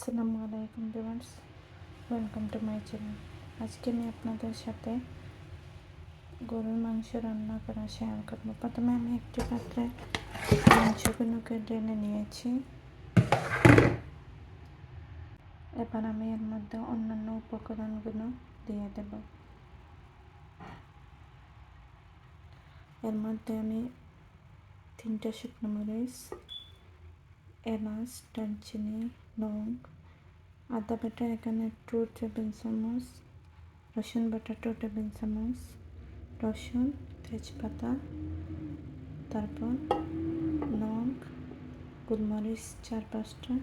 আসসালামু আলাইকুম viewers, welcome to my channel. আজকে আমি আপনাদের সাথে গরুর মাংস রান্না করা শেয়ার করব। প্রথমে আমি একটি পাত্রে মাংসগুলোকে ঢেলে নিয়েছি। এবার আমি এর মধ্যে অন্যান্য উপকরণগুলো দিয়ে দেব। এর মধ্যে আমি 3টা শুকনো মরিচ, এলাচ, দারচিনি, লং, আদা বাটা এখানে 2 টেবিল চামচ, রসুন বাটা 2 টেবিল চামচ, রসুন, তেজপাতা, তারপর লং, গোলমরিচ 4-5টা,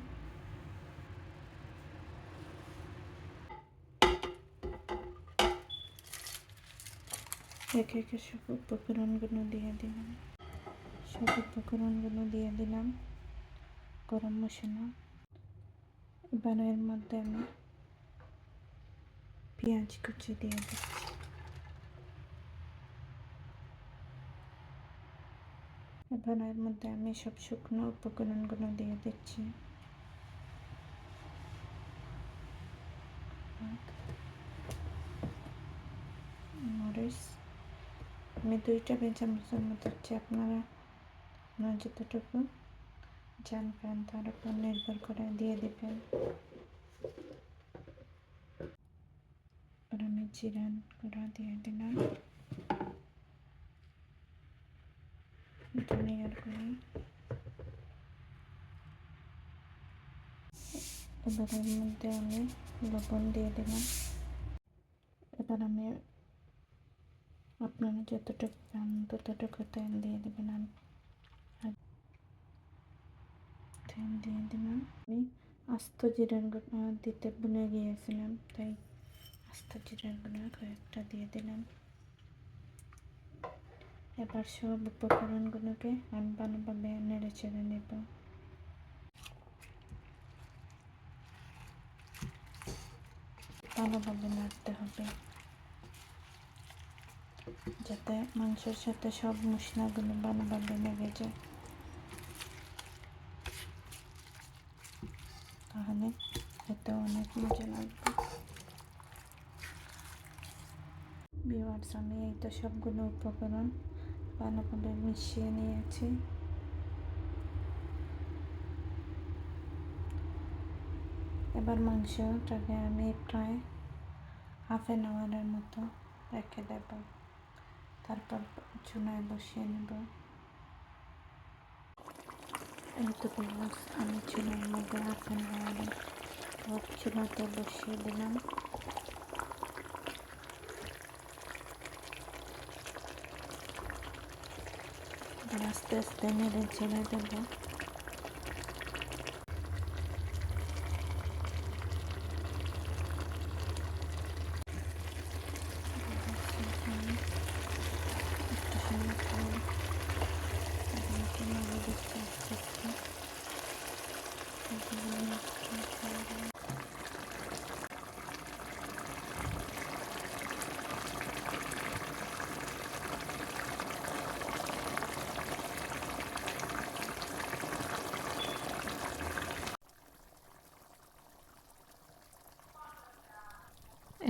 একে একে সব উপকরণগুলো দিয়ে দিলাম। গরম মশলা। এবার এর মধ্যে আমি পেঁয়াজ কুচি দিয়ে দিচ্ছি। এবার এর মধ্যে আমি সব শুকনো উপকরণগুলো দিয়ে দিচ্ছি। মরিচ আমি 2 টেবিল চামচের মতো দিচ্ছি। আপনারা যতটুকু জানবেন তার উপর নির্ভর করে দিয়ে দেবেন। এবার আমি জিরার গুঁড়া দিয়ে দিলাম, ধনিয়ার গুঁড়ি। এবার এর মধ্যে আমি লবণ দিয়ে দিলাম। এবার আমি আপনারা যতটুকু চান ততটুকু তেল দিয়ে দেবেন। তেল দিয়ে দিলাম। আমি আস্ত জিরার গুঁড়া দিতে ভুলে গিয়েছিলাম, তাই আস্ত জিরার গুঁড়া কয়েকটা দিয়ে দিলাম। এবার সব উপকরণগুলোকে আমি ভালোভাবে নেড়ে চেড়ে নেব। ভালোভাবে নাড়তে হবে যাতে মাংসের সাথে সব মশলাগুলো ভালোভাবে লেগে যায়, তাহলে খেতে অনেক মজা লাগবে। ভিউয়ার্স, আমি এই তো সবগুলো উপকরণ ভালোভাবে মিশিয়ে নিয়েছি। এবার মাংসটাকে আমি প্রায় হাফ অ্যান আওয়ারের মতো রেখে দেব, তারপর চুলায় বসিয়ে নেব। এই তো ভিউয়ার্স, আমি চুলার মধ্যে হাফ অ্যান আওয়ারে চুলাতে বসিয়ে দিলাম। আস্তে আস্তে নেড়ে চেড়ে দেবো।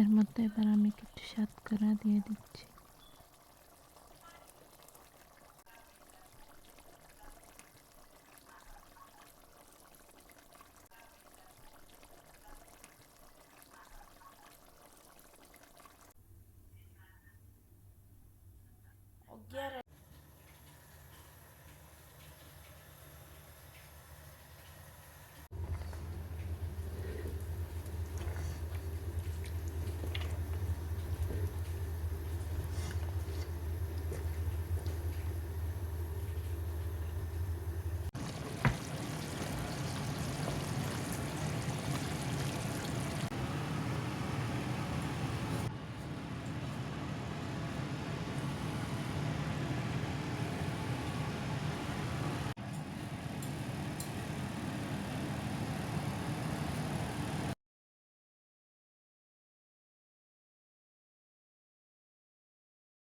এর মধ্যে এবার আমি কিছু শর্করা দিয়ে দিচ্ছি।